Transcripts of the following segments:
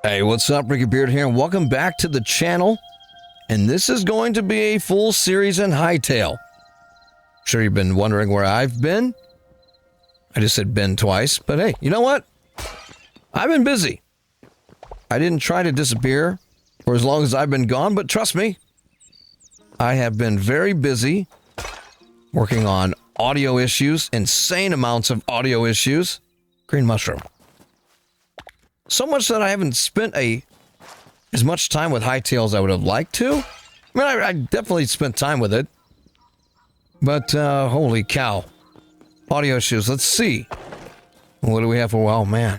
Hey, what's up? Ricky Beard here, and welcome back to the channel. And this is going to be a full series in Hytale. I'm sure you've been wondering where I've been. I just said been twice, but hey, you know what? I've been busy. I didn't try to disappear for as long as I've been gone, but trust me, I have been very busy working on audio issues, insane amounts of audio issues. Green mushroom. So much that I haven't spent as much time with Hytale as I would have liked to. I mean, I definitely spent time with it. But, holy cow. Audio issues. Let's see. What do we have for... Oh, man.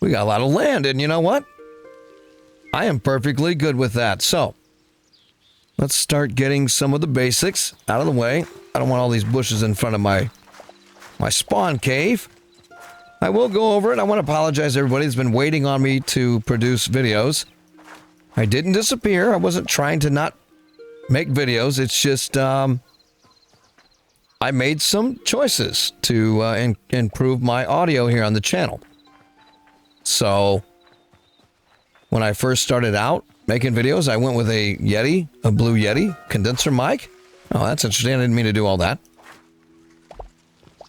We got a lot of land, and you know what? I am perfectly good with that. So, let's start getting some of the basics out of the way. I don't want all these bushes in front of my spawn cave. I will go over it. I want to apologize to everybody that's been waiting on me to produce videos. I didn't disappear. I wasn't trying to not make videos. It's just, I made some choices to improve my audio here on the channel. So, when I first started out making videos, I went with a Blue Yeti condenser mic. Oh, that's interesting. I didn't mean to do all that.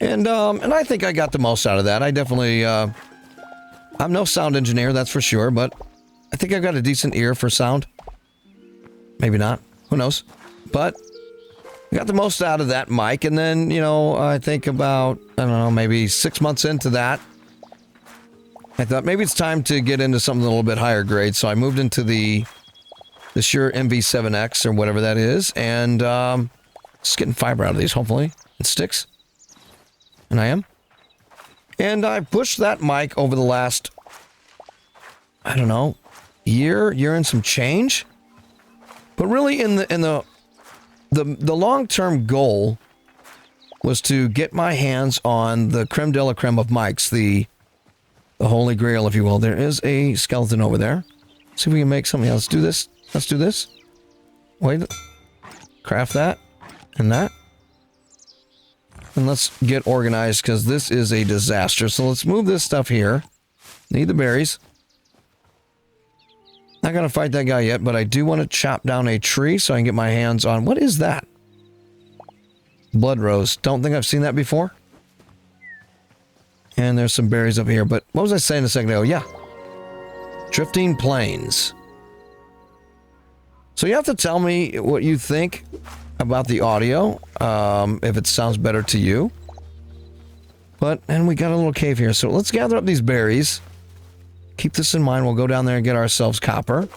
And I think I got the most out of that. I definitely, I'm no sound engineer, that's for sure, but I think I got a decent ear for sound. Maybe not. Who knows? But I got the most out of that mic, and then, you know, I think about, I don't know, maybe 6 months into that, I thought maybe it's time to get into something a little bit higher grade, so I moved into the Shure MV7X, or whatever that is, and just getting fiber out of these, hopefully. It sticks. And I am. And I pushed that mic over the last, I don't know, year and some change. But really in the long-term goal was to get my hands on the creme de la creme of mics, the holy grail, if you will. There is a skeleton over there. Let's see if we can make something else. Do this. Let's do this. Wait. Craft that and that. And let's get organized, because this is a disaster. So let's move this stuff here. Need the berries. Not going to fight that guy yet, but I do want to chop down a tree so I can get my hands on... What is that? Blood rose. Don't think I've seen that before. And there's some berries up here. But what was I saying a second ago? Yeah. Drifting plains. So you have to tell me what you think about the audio, if it sounds better to you. And we got a little cave here, so let's gather up these berries. Keep this in mind. We'll go down there and get ourselves copper.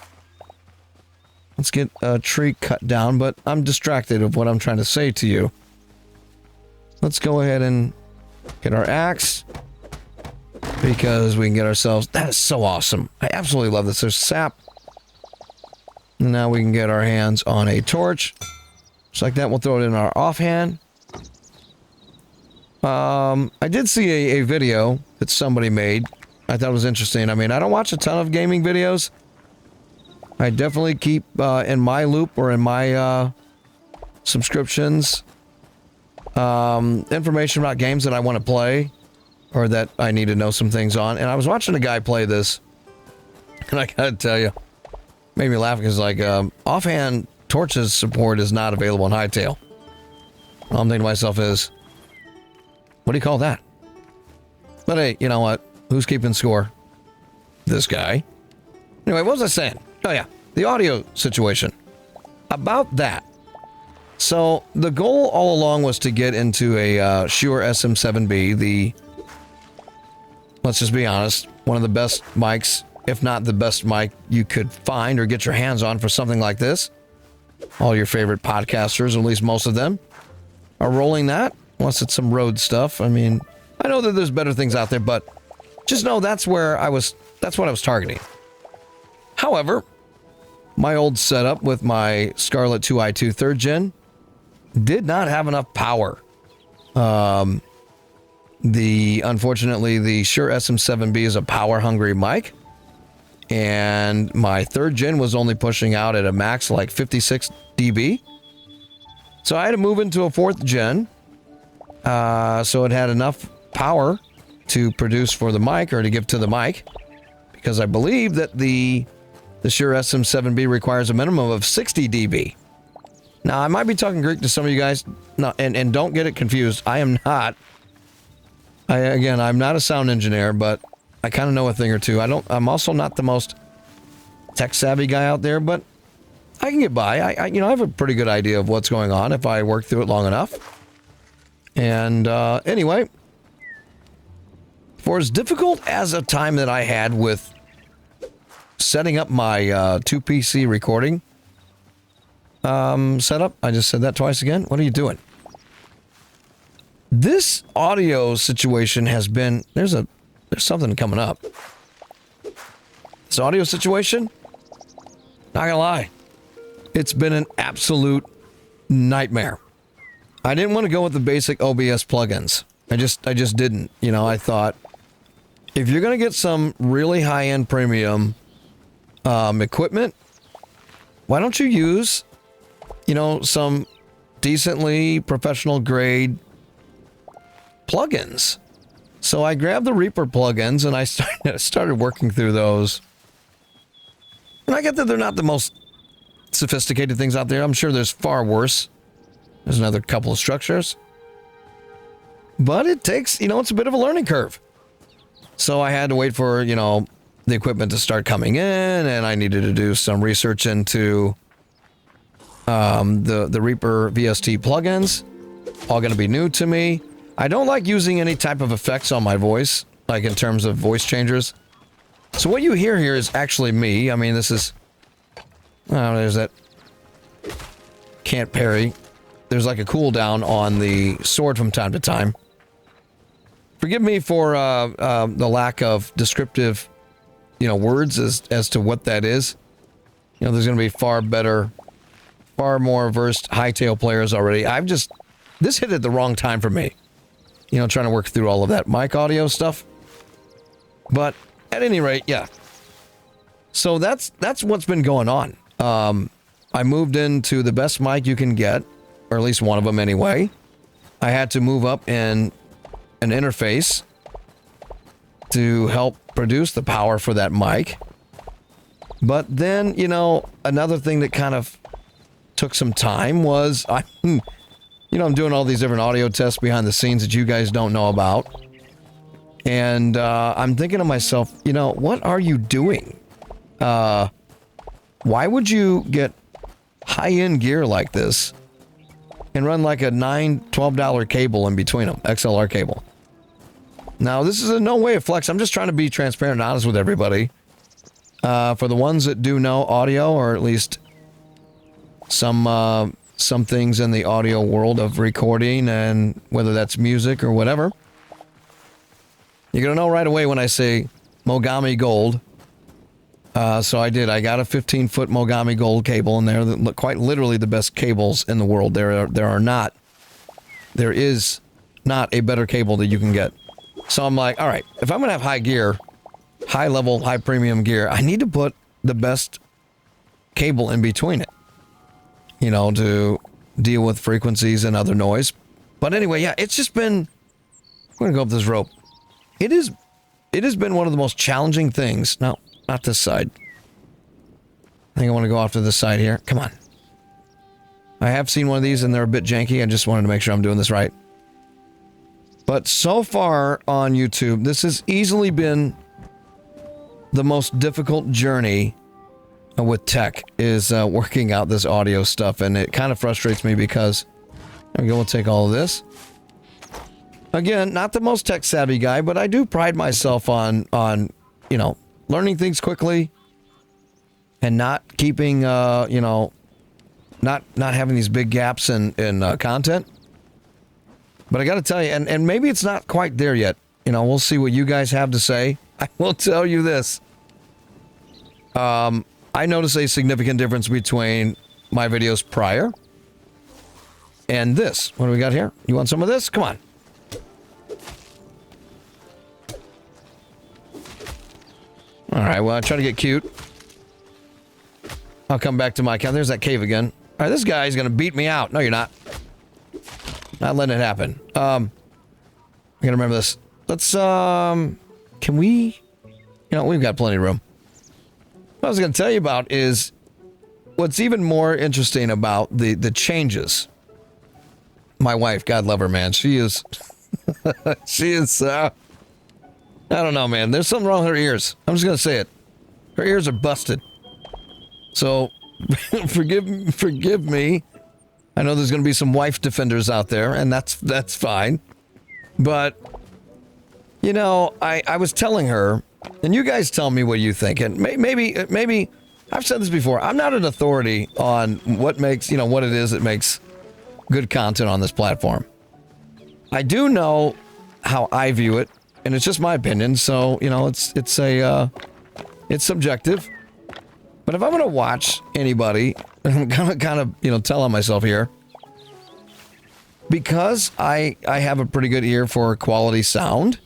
Let's get a tree cut down, but I'm distracted of what I'm trying to say to you. Let's go ahead and get our axe, because we can get ourselves... That is so awesome. I absolutely love this. There's sap. And now we can get our hands on a torch. Just like that, we'll throw it in our offhand. I did see a video that somebody made. I thought it was interesting. I mean, I don't watch a ton of gaming videos. I definitely keep in my loop or in my subscriptions information about games that I want to play or that I need to know some things on. And I was watching a guy play this, and I gotta tell you, made me laugh because, like, offhand torches support is not available in Hytale. All I'm thinking to myself is, what do you call that? But hey, you know what? Who's keeping score? This guy. Anyway, what was I saying? Oh yeah, the audio situation. About that. So the goal all along was to get into a Shure SM7B, let's just be honest, one of the best mics, if not the best mic you could find or get your hands on for something like this. All your favorite podcasters, at least most of them, are rolling that, unless it's some Rode stuff. I mean, I know that there's better things out there, but just know that's what I was targeting. However, my old setup with my Scarlett 2i2 3rd gen did not have enough power. Unfortunately, the Shure SM7B is a power-hungry mic. And my 3rd gen was only pushing out at a max like 56 dB. So I had to move into a 4th gen. So it had enough power to produce for the mic, or to give to the mic. because I believe that the Shure SM7B requires a minimum of 60 dB. Now, I might be talking Greek to some of you guys, no, and don't get it confused. I am not. I'm not a sound engineer, but I kind of know a thing or two. I'm also not the most tech-savvy guy out there, but I can get by. I have a pretty good idea of what's going on if I work through it long enough. And anyway, for as difficult as a time that I had with setting up my 2 PC recording setup, I just said that twice again. What are you doing? This audio situation has been, there's something coming up. This audio situation, not gonna lie, it's been an absolute nightmare. I didn't want to go with the basic OBS plugins. I just didn't. I thought, if you're gonna get some really high-end premium equipment, why don't you use, some decently professional grade plugins? So I grabbed the Reaper plugins and I started working through those. And I get that they're not the most sophisticated things out there. I'm sure there's far worse. There's another couple of structures. But it takes, it's a bit of a learning curve. So I had to wait for, the equipment to start coming in, and I needed to do some research into the Reaper VST plugins. All going to be new to me. I don't like using any type of effects on my voice, like in terms of voice changers. So what you hear here is actually me. I mean, this is... Oh, there's that... Can't parry. There's like a cooldown on the sword from time to time. Forgive me for the lack of descriptive, words as to what that is. There's going to be far more versed Hytale players already. This hit at the wrong time for me. Trying to work through all of that mic audio stuff. But at any rate, yeah. So that's what's been going on. I moved into the best mic you can get, or at least one of them anyway. I had to move up in an interface to help produce the power for that mic. But then, another thing that kind of took some time was I'm doing all these different audio tests behind the scenes that you guys don't know about. And I'm thinking to myself, what are you doing? Why would you get high-end gear like this and run like a $12 cable in between them, XLR cable? Now, this is in no way a flex. I'm just trying to be transparent and honest with everybody. For the ones that do know audio, or at least some things in the audio world of recording, and whether that's music or whatever, you're gonna know right away when I say Mogami Gold. So I did. I got a 15-foot Mogami Gold cable in there. That quite literally the best cables in the world. There is not a better cable that you can get. So I'm like, all right, if I'm gonna have high gear, high level, high premium gear, I need to put the best cable in between it, to deal with frequencies and other noise. But anyway, yeah, it's just been, I'm gonna go up this rope. It has been one of the most challenging things. No, not this side. I think I want to go off to this side here. Come on. I have seen one of these and they're a bit janky. I just wanted to make sure I'm doing this right. But so far on YouTube, this has easily been the most difficult journey with tech, is working out this audio stuff. And it kind of frustrates me because, there we go, we'll take all of this. Again, not the most tech savvy guy, but I do pride myself on learning things quickly and not keeping, not having these big gaps in content. But I got to tell you, and maybe it's not quite there yet. We'll see what you guys have to say. I will tell you this. I notice a significant difference between my videos prior and this. What do we got here? You want some of this? Come on. All right, well, I try to get cute. I'll come back to my account. There's that cave again. All right, this guy's going to beat me out. No, you're not. Not letting it happen. I gotta remember this. Let's, can we we've got plenty of room. What I was going to tell you about is what's even more interesting about the changes. My wife, God love her, man. She is, I don't know, man. There's something wrong with her ears. I'm just going to say it. Her ears are busted. So, forgive me. I know there's going to be some wife defenders out there, and that's fine. But, I was telling her, and you guys tell me what you think, and maybe, I've said this before, I'm not an authority on what makes, what it is that makes good content on this platform. I do know how I view it, and it's just my opinion, so, it's subjective. But if I'm going to watch anybody, I'm going to kind of, tell on myself here, because I have a pretty good ear for quality sound.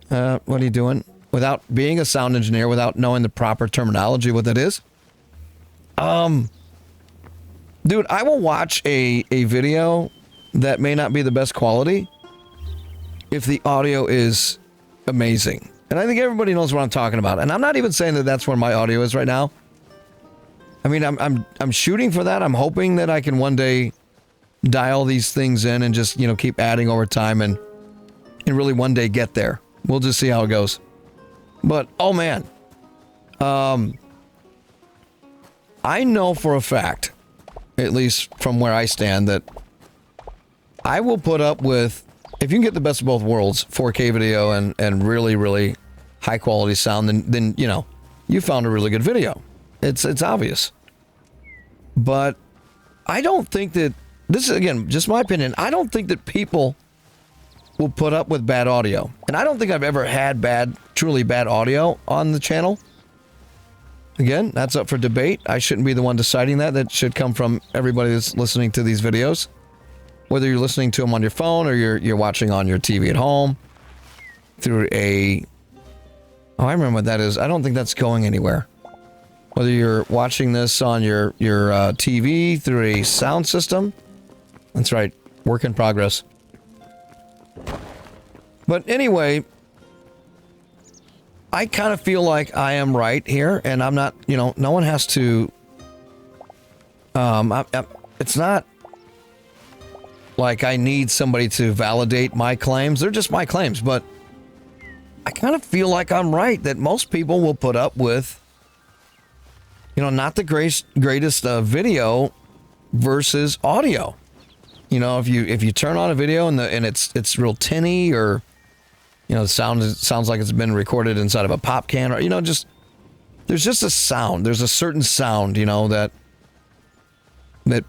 What are you doing? Without being a sound engineer, without knowing the proper terminology, what that is. Dude, I will watch a video that may not be the best quality if the audio is amazing. And I think everybody knows what I'm talking about. And I'm not even saying that that's where my audio is right now. I mean, I'm shooting for that. I'm hoping that I can one day dial these things in and just, keep adding over time and really one day get there. We'll just see how it goes. But, oh man. I know for a fact, at least from where I stand, that I will put up with, if you can get the best of both worlds, 4K video and really, really high quality sound, then you found a really good video. It's obvious. But I don't think that, this is, again, just my opinion, I don't think that people will put up with bad audio. And I don't think I've ever had truly bad audio on the channel. Again, that's up for debate. I shouldn't be the one deciding that. That should come from everybody that's listening to these videos. Whether you're listening to them on your phone or you're watching on your TV at home through I remember what that is. I don't think that's going anywhere. Whether you're watching this on your TV through a sound system. That's right. Work in progress. But anyway, I kind of feel like I am right here, and I'm not, no one has to, it's not like I need somebody to validate my claims. They're just my claims, but I kind of feel like I'm right that most people will put up with, not the greatest video versus audio. If you turn on a video and it's real tinny, or the sound sounds like it's been recorded inside of a pop can, or there's just a sound. There's a certain sound, that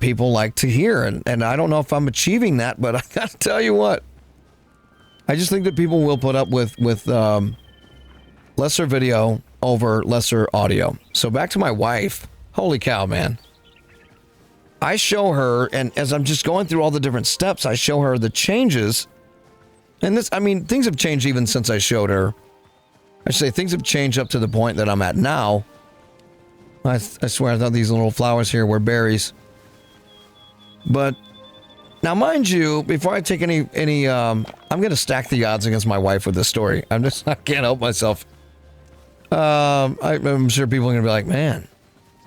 people like to hear, and I don't know if I'm achieving that, but I gotta tell you what, I just think that people will put up with lesser video over lesser audio. So back to my wife. Holy cow, man. I show her, and as I'm just going through all the different steps, I show her the changes. And things have changed even since I showed her. I should say things have changed up to the point that I'm at now. I swear I thought these little flowers here were berries. But now, mind you, before I take any I'm going to stack the odds against my wife with this story. I can't help myself. I'm sure people are going to be like, man,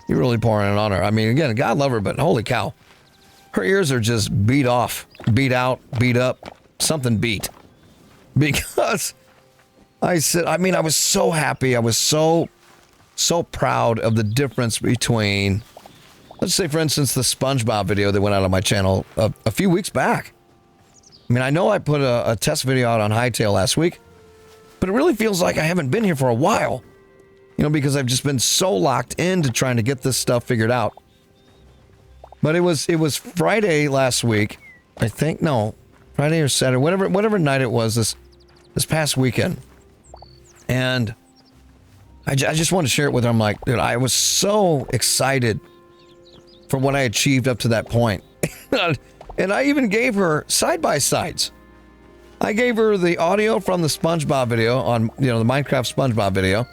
you're really pouring it on her. I mean, again, God love her, but holy cow. Her ears are just beat off, beat out, beat up, something beat. Because I was so happy. I was so proud of the difference between, let's say, for instance, the SpongeBob video that went out on my channel a few weeks back. I mean, I know I put a test video out on Hytale last week, but it really feels like I haven't been here for a while. Because I've just been so locked into trying to get this stuff figured out. But it was Friday last week, I think. No, Friday or Saturday, whatever night it was this past weekend. And I just wanted to share it with her. I'm like, dude, I was so excited for what I achieved up to that point. And I even gave her side-by-sides. I gave her the audio from the SpongeBob video on, the Minecraft SpongeBob video.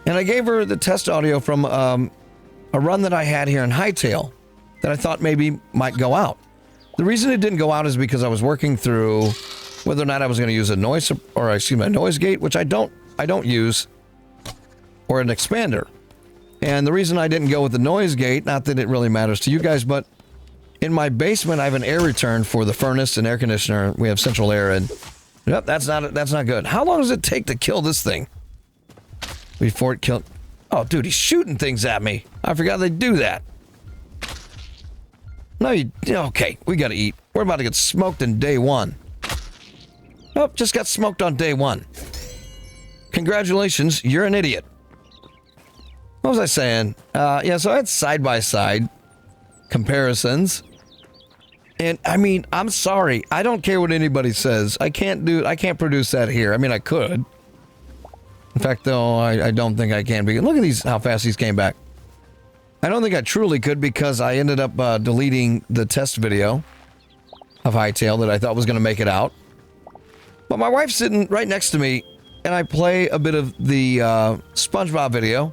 And I gave her the test audio from a run that I had here in Hytale that I thought maybe might go out. The reason it didn't go out is because I was working through whether or not I was going to use a noise gate, which I don't I don't use, or an expander. And the reason I didn't go with the noise gate, not that it really matters to you guys, but in my basement I have an air return for the furnace and air conditioner. We have central air, and yep, that's not good. How long does it take to kill this thing before it kills? Oh, dude, he's shooting things at me. I forgot they do that. No, okay, we gotta eat. We're about to get smoked in day one. Oh, just got smoked on day one. Congratulations, you're an idiot. What was I saying? Yeah, so I had side-by-side comparisons. And, I mean, I'm sorry. I don't care what anybody says. I can't produce that here. I mean, I could. In fact, though, I don't think I can. Look at how fast these came back. I don't think I truly could because I ended up deleting the test video of Hytale that I thought was going to make it out. But my wife's sitting right next to me, and I play a bit of the SpongeBob video.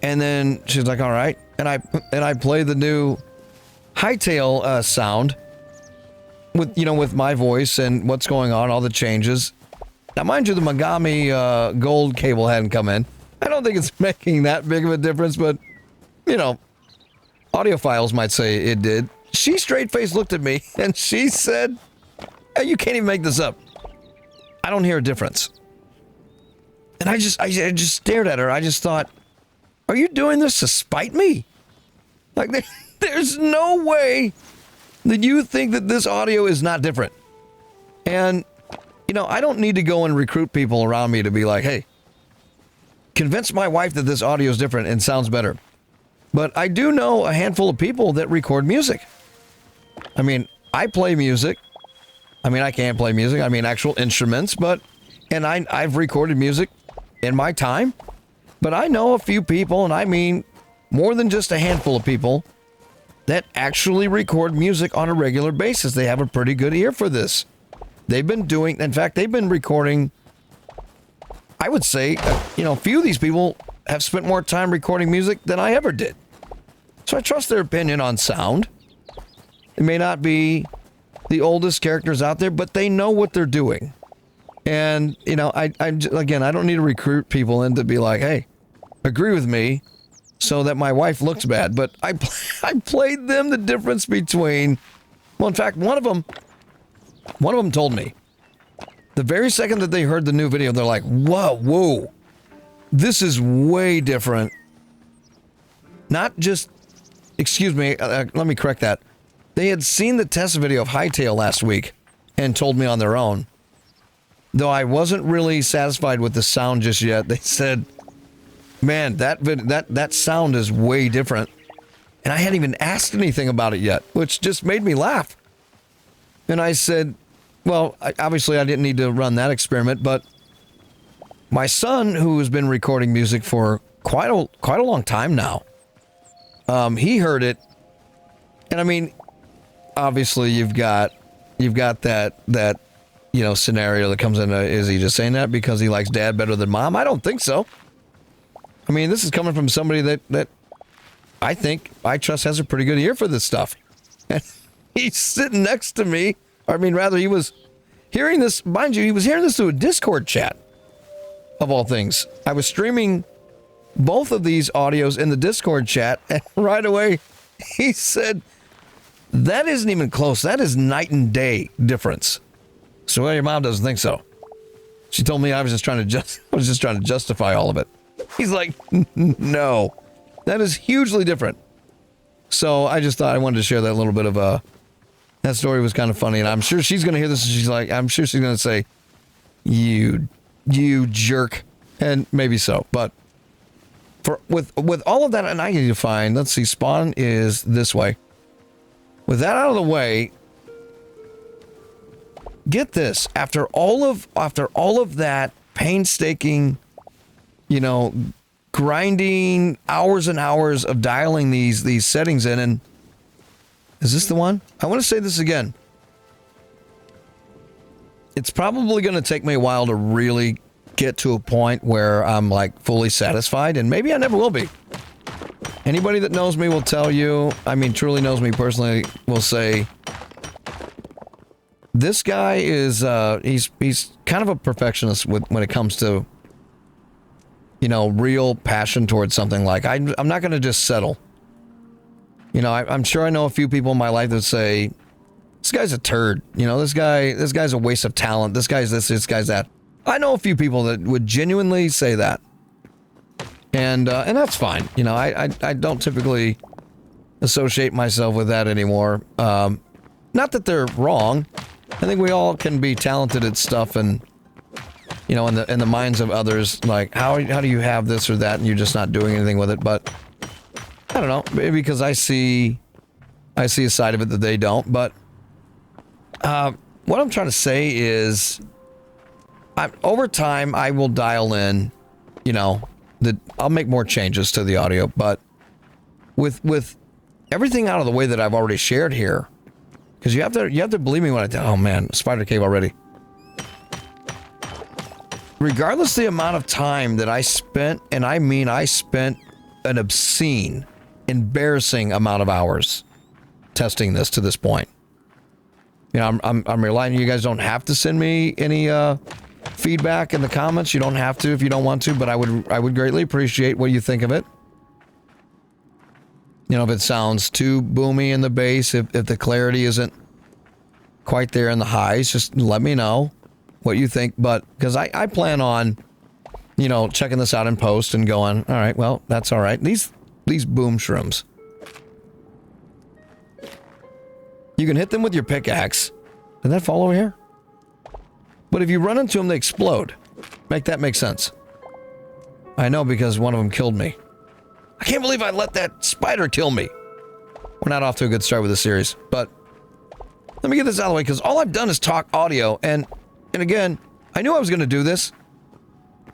And then she's like, all right. And I play the new Hytale sound with my voice and what's going on, all the changes. Now, mind you, the Megami gold cable hadn't come in. I don't think it's making that big of a difference, but, audiophiles might say it did. She straight-faced looked at me, and she said, hey, you can't even make this up. I don't hear a difference. And I just stared at her. I just thought, are you doing this to spite me? Like, there's no way that you think that this audio is not different. And, I don't need to go and recruit people around me to be like, hey, convince my wife that this audio is different and sounds better. But I do know a handful of people that record music. I mean, I play music. I mean, I can't play music. I mean, actual instruments, and I've recorded music in my time. But I know a few people, and I mean more than just a handful of people, that actually record music on a regular basis. They have a pretty good ear for this. In fact, they've been recording, I would say, a few of these people have spent more time recording music than I ever did. So I trust their opinion on sound. It may not be the oldest characters out there, but they know what they're doing. And, I don't need to recruit people in to be like, hey, agree with me so that my wife looks bad. But I played them the difference between, well, in fact, one of them told me, the very second that they heard the new video, they're like, whoa, this is way different. Not just, excuse me, let me correct that. They had seen the test video of Hytale last week and told me on their own. Though I wasn't really satisfied with the sound just yet, they said, man, that sound is way different. And I hadn't even asked anything about it yet, which just made me laugh. And I said, well, obviously I didn't need to run that experiment, but my son, who has been recording music for quite a long time now, he heard it. And I mean, obviously you've got that scenario that comes in. Is he just saying that because he likes dad better than mom? I don't think so. I mean, this is coming from somebody that I think I trust has a pretty good ear for this stuff. And he's sitting next to me. I mean, rather, he was hearing this, mind you, he was hearing this through a Discord chat, of all things. I was streaming both of these audios in the Discord chat, and right away, he said, that isn't even close. That is night and day difference. So, well, your mom doesn't think so. She told me I was just trying to justify all of it. He's like, no, that is hugely different. So I just thought I wanted to share that little bit of that story was kind of funny, and I'm sure she's going to hear this, and she's like, I'm sure she's going to say, you jerk, and maybe so. But with all of that, and I need to find, let's see, spawn is this way. With that out of the way, get this, after all of that painstaking, grinding hours and hours of dialing these settings in, and is this the one? I want to say this again. It's probably going to take me a while to really get to a point where I'm like fully satisfied, and maybe I never will be. Anybody that knows me will tell you, I mean, truly knows me personally, will say, this guy is, he's kind of a perfectionist when it comes to, you know, real passion towards something. Like, I'm not going to just settle. You know, I'm sure I know a few people in my life that say, this guy's a turd. You know, this guy's a waste of talent. This guy's this guy's that. I know a few people that would genuinely say that. And that's fine. You know, I don't typically associate myself with that anymore. Not that they're wrong. I think we all can be talented at stuff, and you know, in the minds of others, like how do you have this or that and you're just not doing anything with it? But I don't know, maybe because I see a side of it that they don't. But what I'm trying to say is, over time I will dial in, you know, that I'll make more changes to the audio, but with everything out of the way that I've already shared here, because you have to believe me when I tell. Oh man, spider cave already. Regardless the amount of time that I spent, and I mean I spent an obscene, embarrassing amount of hours testing this to this point. You know, I'm relying on you guys. Don't have to send me any feedback in the comments. You don't have to if you don't want to, but I would greatly appreciate what you think of it. You know, if it sounds too boomy in the bass, if the clarity isn't quite there in the highs, just let me know what you think. But because I plan on, you know, checking this out in post and going, all right, well, that's all right. These boom shrooms, you can hit them with your pickaxe. Did that fall over here? But if you run into them, they explode. Make that make sense. I know, because one of them killed me. I can't believe I let that spider kill me. We're not off to a good start with the series, but let me get this out of the way, because all I've done is talk audio, and again, I knew I was going to do this.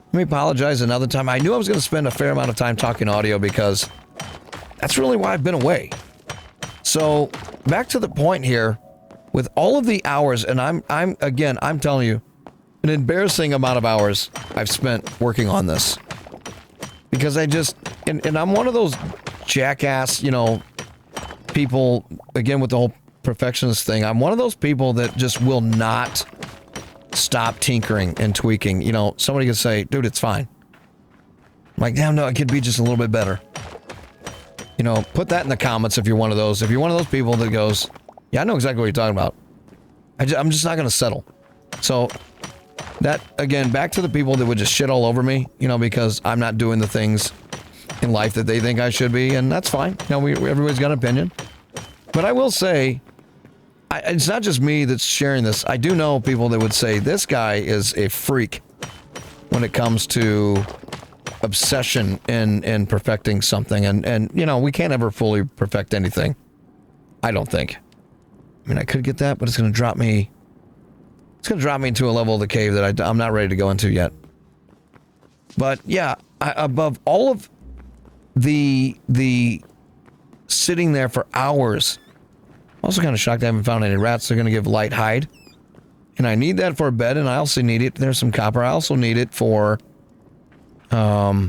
Let me apologize another time. I knew I was going to spend a fair amount of time talking audio, because that's really why I've been away. So, back to the point here, with all of the hours, and I'm telling you, an embarrassing amount of hours I've spent working on this. Because I just, and I'm one of those jackass, you know, people, again, with the whole perfectionist thing. I'm one of those people that just will not stop tinkering and tweaking. You know, somebody could say, dude, it's fine. I'm like, damn, no, it could be just a little bit better. You know, put that in the comments if you're one of those. If you're one of those people that goes, yeah, I know exactly what you're talking about. I'm just not going to settle. So, that, again, back to the people that would just shit all over me, you know, because I'm not doing the things in life that they think I should be, and that's fine. You know, everybody's got an opinion. But I will say, it's not just me that's sharing this. I do know people that would say, this guy is a freak when it comes to obsession in perfecting something. And you know, we can't ever fully perfect anything. I don't think. I mean, I could get that, but it's going to drop me. It's going to drop me into a level of the cave that I'm not ready to go into yet. But yeah, above all of the sitting there for hours, I'm also kind of shocked I haven't found any rats. They're going to give light hide. And I need that for a bed, and I also need it. There's some copper. I also need it for a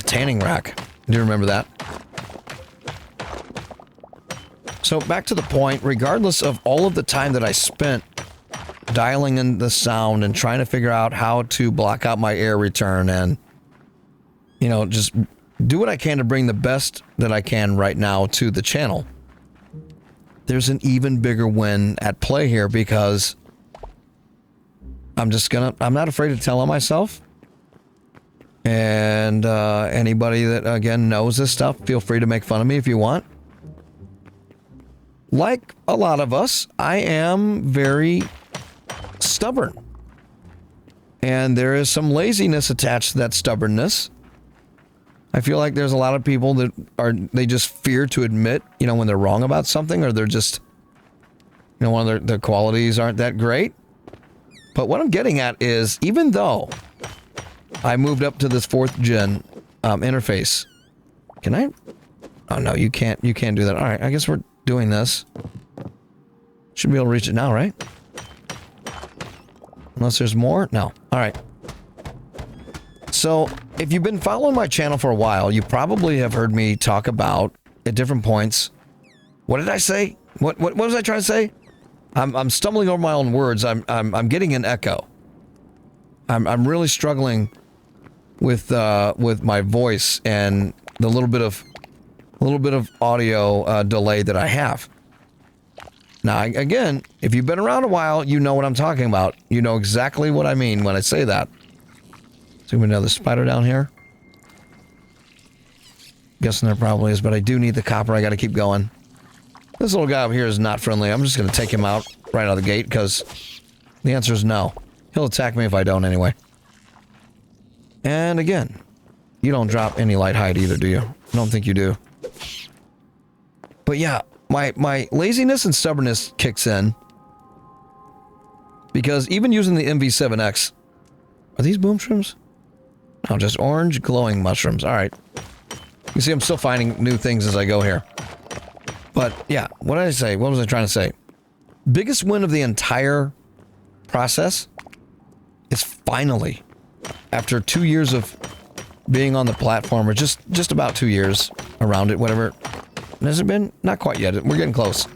tanning rack. Do you remember that? So back to the point, regardless of all of the time that I spent dialing in the sound and trying to figure out how to block out my air return and, you know, just do what I can to bring the best that I can right now to the channel. There's an even bigger win at play here, because I'm not afraid to tell on myself. And anybody that, again, knows this stuff, feel free to make fun of me if you want. Like a lot of us, I am very stubborn. And there is some laziness attached to that stubbornness. I feel like there's a lot of people that they just fear to admit, you know, when they're wrong about something, or they're just, you know, one of their qualities aren't that great. But what I'm getting at is, even though I moved up to this 4th gen interface, can I? Oh no, you can't do that. All right, I guess we're doing this. Should be able to reach it now, right? Unless there's more? No. All right. So, if you've been following my channel for a while, you probably have heard me talk about, at different points, what did I say? What was I trying to say? I'm stumbling over my own words. I'm getting an echo. I'm really struggling with my voice and the little bit of audio delay that I have. Now, again, if you've been around a while, you know what I'm talking about. You know exactly what I mean when I say that. See another spider down here? Guessing there probably is, but I do need the copper. I got to keep going. This little guy over here is not friendly. I'm just going to take him out right out of the gate because the answer is no. He'll attack me if I don't anyway. And again, you don't drop any light height either, do you? I don't think you do. But yeah, my laziness and stubbornness kicks in because even using the MV7X, are these boom shrooms? No, just orange glowing mushrooms. All right. You see, I'm still finding new things as I go here. But yeah, what did I say? What was I trying to say? Biggest win of the entire process is finally, after 2 years of being on the platform, or just about 2 years around it, whatever. Has it been? Not quite yet. We're getting close.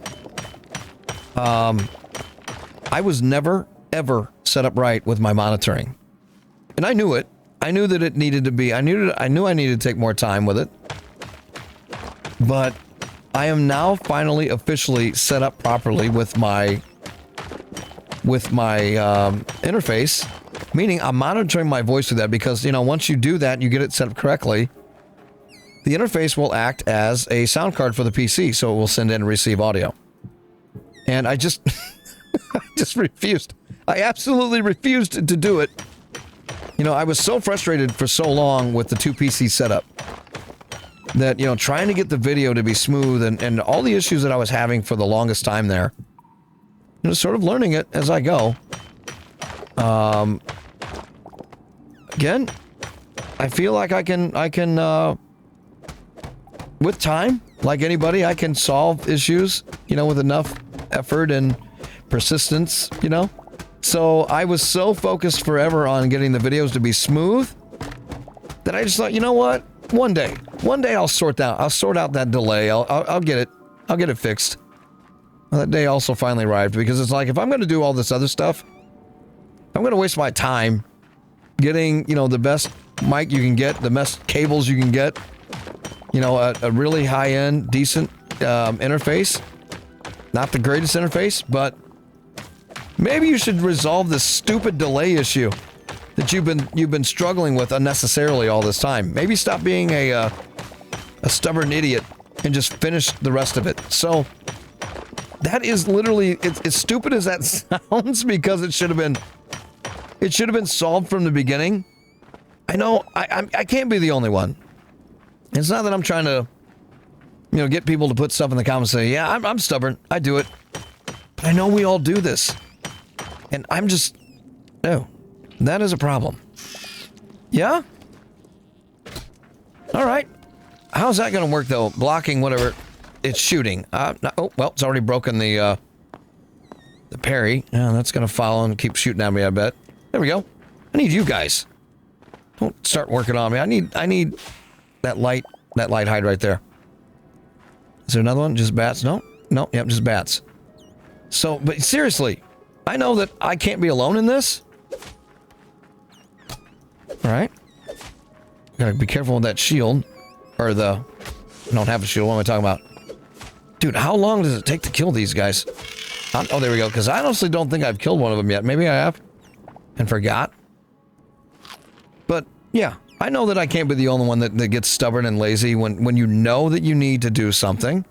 I was never, ever set up right with my monitoring. And I knew it. I knew that it needed to be, I knew I needed to take more time with it. But I am now finally officially set up properly with my interface, meaning I'm monitoring my voice through that because, you know, once you do that, you get it set up correctly, the interface will act as a sound card for the PC, so it will send in and receive audio. And I just, I just refused. I absolutely refused to do it. You know, I was so frustrated for so long with the two PC setup that, you know, trying to get the video to be smooth and all the issues that I was having for the longest time there, you know, sort of learning it as I go. Again, I feel like I can, with time, like anybody, I can solve issues, you know, with enough effort and persistence, you know? So I was so focused forever on getting the videos to be smooth that I just thought, you know what? One day I'll sort out that delay. I'll get it fixed. Well, that day also finally arrived because it's like, if I'm going to do all this other stuff, I'm going to waste my time getting, you know, the best mic you can get, the best cables you can get, you know, a really high-end, decent interface. Not the greatest interface, but maybe you should resolve this stupid delay issue that you've been struggling with unnecessarily all this time. Maybe stop being a stubborn idiot and just finish the rest of it. So that is literally, as stupid as that sounds, because it should have been solved from the beginning. I know I can't be the only one. It's not that I'm trying to, you know, get people to put stuff in the comments and say, yeah, I'm stubborn. I do it. But I know we all do this. And I'm just, no, that is a problem. Yeah? All right. How's that going to work, though? Blocking whatever it's shooting. Oh, well, it's already broken the parry. Yeah, that's going to follow and keep shooting at me, I bet. There we go. I need you guys. Don't start working on me. I need that light hide right there. Is there another one? Just bats? No? No, yep, just bats. So, but seriously, I know that I can't be alone in this. All right. Gotta be careful with that shield. Or I don't have a shield. What am I talking about? Dude, how long does it take to kill these guys? Oh, there we go. Because I honestly don't think I've killed one of them yet. Maybe I have. And forgot. But, yeah. I know that I can't be the only one that gets stubborn and lazy when you know that you need to do something.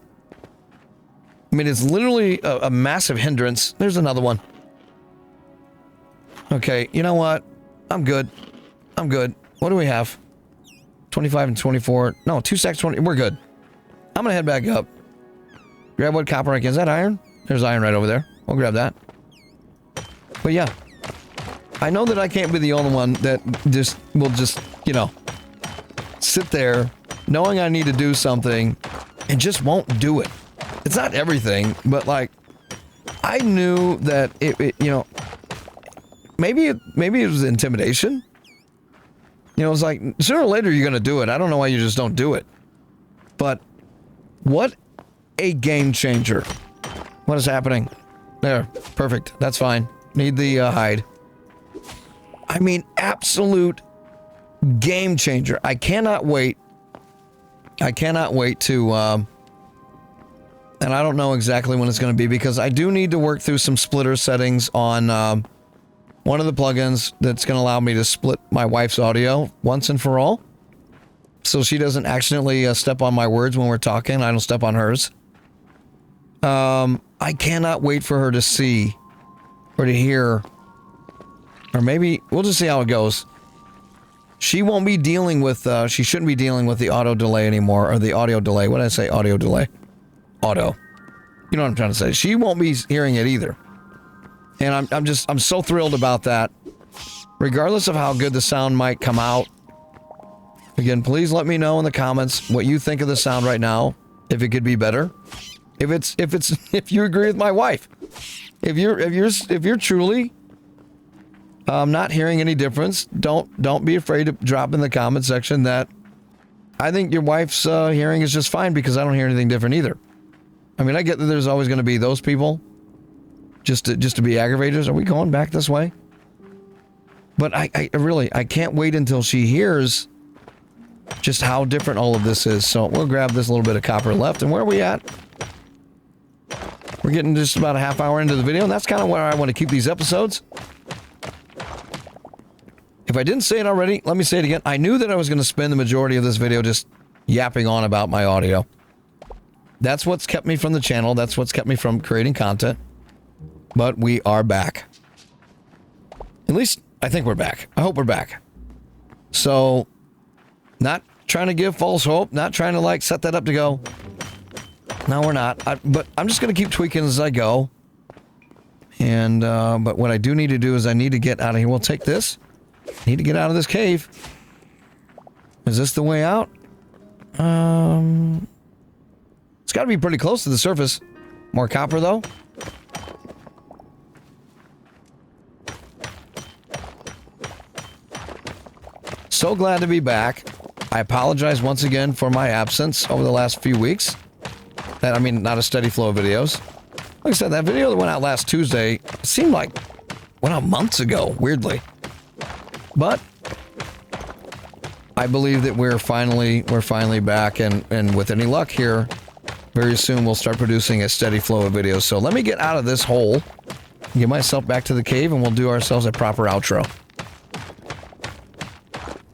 I mean, it's literally a massive hindrance. There's another one. Okay, you know what? I'm good. I'm good. What do we have? 25 and 24. No, 2 stacks 20. We're good. I'm gonna head back up. Grab what copper I can. Is that iron? There's iron right over there. We'll grab that. But yeah. I know that I can't be the only one that will just, you know, sit there knowing I need to do something and just won't do it. It's not everything, but like, I knew that it you know, maybe it was intimidation. You know, it's like, sooner or later you're going to do it. I don't know why you just don't do it. But what a game changer. What is happening? There. Perfect. That's fine. Need the hide. I mean, absolute game changer. I cannot wait. I cannot wait to, and I don't know exactly when it's going to be because I do need to work through some splitter settings on one of the plugins that's going to allow me to split my wife's audio once and for all. So she doesn't accidentally step on my words when we're talking. I don't step on hers. I cannot wait for her to see or to hear, or maybe we'll just see how it goes. She won't be dealing with, she shouldn't be dealing with the auto delay anymore, or the audio delay. What did I say? Audio delay. Auto. You know what I'm trying to say. She won't be hearing it either. And I'm so thrilled about that. Regardless of how good the sound might come out. Again, please let me know in the comments what you think of the sound right now. If it could be better. If you agree with my wife. If you're truly not hearing any difference, don't be afraid to drop in the comment section that I think your wife's hearing is just fine because I don't hear anything different either. I mean, I get that there's always going to be those people just to be aggravators. Are we going back this way? But I really can't wait until she hears just how different all of this is. So we'll grab this little bit of copper left. And where are we at? We're getting just about a half hour into the video, and that's kind of where I want to keep these episodes. If I didn't say it already, let me say it again. I knew that I was going to spend the majority of this video just yapping on about my audio. That's what's kept me from the channel. That's what's kept me from creating content. But we are back. At least, I think we're back. I hope we're back. So, not trying to give false hope. Not trying to, like, set that up to go. No, we're not. But I'm just going to keep tweaking as I go. And, but what I do need to do is I need to get out of here. We'll take this. Need to get out of this cave. Is this the way out? It's got to be pretty close to the surface. More copper, though. So glad to be back. I apologize once again for my absence over the last few weeks. I mean, not a steady flow of videos. Like I said, that video that went out last Tuesday, it seemed like went out months ago, weirdly. But I believe that we're finally back, and with any luck here, very soon we'll start producing a steady flow of videos. So let me get out of this hole, get myself back to the cave, and we'll do ourselves a proper outro.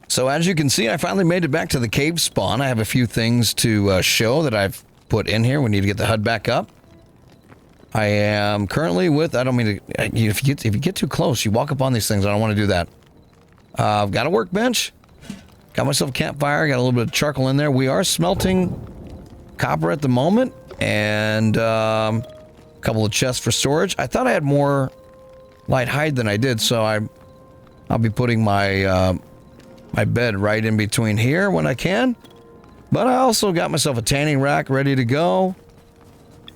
So as you can see, I finally made it back to the cave spawn. I have a few things to show that I've put in here. We need to get the HUD back up. I am currently with, I don't mean to, if you get too close, you walk up on these things. I don't want to do that. I've got a workbench. Got myself a campfire. Got a little bit of charcoal in there. We are smelting copper at the moment. And a couple of chests for storage. I thought I had more light hide than I did. So I'll be putting my my bed right in between here when I can. But I also got myself a tanning rack ready to go.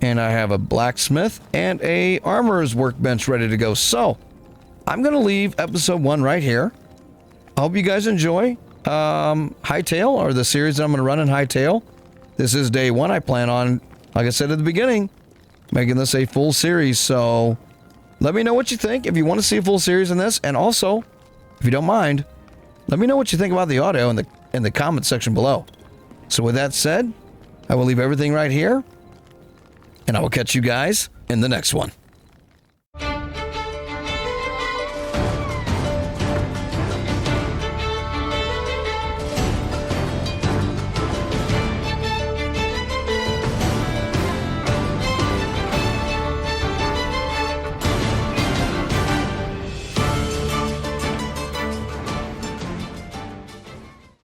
And I have a blacksmith and a armorer's workbench ready to go. So I'm going to leave episode 1 right here. I hope you guys enjoy Hytale, or the series that I'm going to run in Hytale. This is day 1. I plan on, like I said at the beginning, making this a full series. So let me know what you think if you want to see a full series in this. And also, if you don't mind, let me know what you think about the audio in the comment section below. So with that said, I will leave everything right here, and I will catch you guys in the next one.